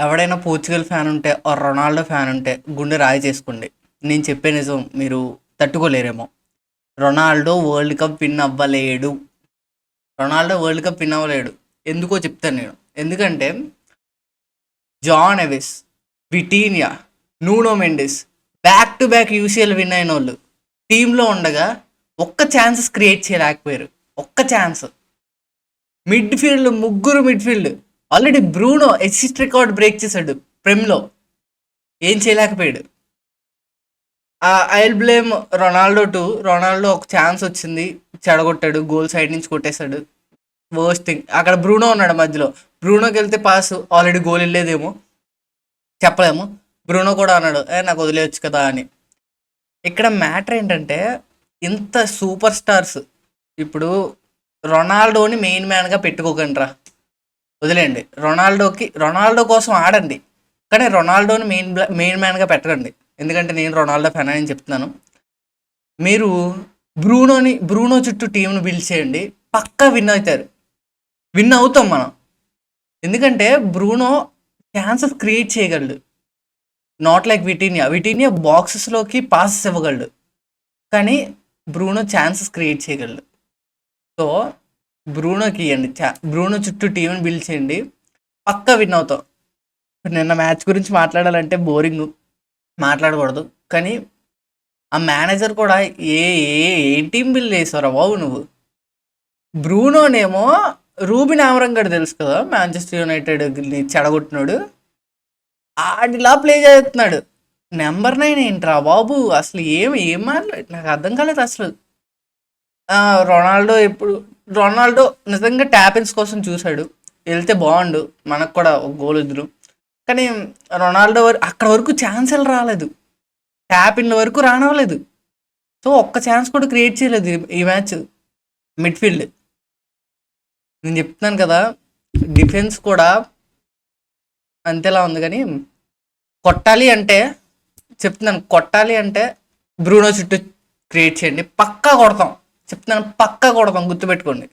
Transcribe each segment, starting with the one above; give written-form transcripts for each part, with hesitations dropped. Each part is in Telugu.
ఎవడైనా పోర్చుగల్ ఫ్యాన్ ఉంటే రొనాల్డో ఫ్యాన్ ఉంటే గుండె రాయి చేసుకోండి. నేను చెప్పే నిజం మీరు తట్టుకోలేరేమో. రొనాల్డో వరల్డ్ కప్ విన్ అవ్వలేడు. రొనాల్డో వరల్డ్ కప్ విన్ అవ్వలేడు. ఎందుకో చెప్తాను నేను. ఎందుకంటే Joao Neves, Vitinha, Nuno Mendes back to back UCL win అయిన వాళ్ళు టీంలో ఉండగా ఒక్క ఛాన్సెస్ క్రియేట్ చేయలేకపోయారు. ఒక్క ఛాన్స్. ముగ్గురు midfield already Bruno assist record break చేశాడు ప్రెమ్లో, ఏం చేయలేకపోయాడు. ఐ విల్ బ్లేమ్ రొనాల్డో ఒక ఛాన్స్ వచ్చింది, చెడగొట్టాడు, గోల్ సైడ్ నుంచి కొట్టేశాడు. Worst thing. అక్కడ బ్రూనో ఉన్నాడు మధ్యలో. బ్రూనోకి వెళ్తే పాస్ ఆల్రెడీ గోల్ వెళ్ళేదేమో చెప్పలేము. బ్రూనో కూడా అన్నాడు నాకు వదిలేయచ్చు కదా అని. ఇక్కడ మ్యాటర్ ఏంటంటే ఇంత సూపర్ స్టార్స్ ఇప్పుడు రొనాల్డోని మెయిన్ మ్యాన్గా పెట్టుకోకండి రా, వదిలేండి. రొనాల్డో కోసం ఆడండి, కానీ రొనాల్డోని మెయిన్ మ్యాన్గా పెట్టకండి. ఎందుకంటే నేను రొనాల్డో ఫ్యాన్ అని చెప్తున్నాను. మీరు బ్రూనో చుట్టూ టీంను బిల్డ్ చేయండి, పక్కా విన్ అవుతాం మనం. ఎందుకంటే బ్రూనో ఛాన్సెస్ క్రియేట్ చేయగలడు, నాట్ లైక్ విటీనియా బాక్సెస్లోకి పాసెస్ ఇవ్వగలడు, కానీ బ్రూనో ఛాన్సెస్ క్రియేట్ చేయగలడు. సో బ్రూనోకి ఇవ్వండి, బ్రూనో చుట్టూ టీంని బిల్డ్ చేయండి, పక్కా విన్ అవుతాం. నిన్న మ్యాచ్ గురించి మాట్లాడాలంటే బోరింగ్, మాట్లాడకూడదు. కానీ ఆ మేనేజర్ కూడా ఏం టీం బిల్డ్ చేసావురా బాబు నువ్వు. బ్రూనోనేమో రూబిన్ ఆమరం గడు తెలుసు కదా, మాంచెస్టర్ యునైటెడ్ చెడగొట్టినాడు, ఆడిలా ప్లే చేస్తున్నాడు. నెంబర్ 9 ఏంట్రా బాబు, అసలు ఏం మాట్లాడు నాకు అర్థం కాలేదు అసలు. రొనాల్డో నిజంగా ట్యాపిన్స్ కోసం చూశాడు, వెళ్తే బాగుండు, మనకు కూడా ఒక గోల్ వద్దురు. కానీ రొనాల్డో అక్కడ వరకు ఛాన్సులు రాలేదు, ట్యాపిన్ల వరకు రానవ్వలేదు. సో ఒక్క ఛాన్స్ కూడా క్రియేట్ చేయలేదు ఈ మ్యాచ్. మిడ్ఫీల్డ్ నేను చెప్తున్నాను కదా, డిఫెన్స్ కూడా అంతేలా ఉంది. కానీ కొట్టాలి అంటే బ్రూనో చుట్టూ క్రియేట్ చేయండి, పక్కా కొడతాం. పక్కా కొడతాం, గుర్తుపెట్టుకోండి.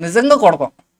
నిజంగా కొడతాం.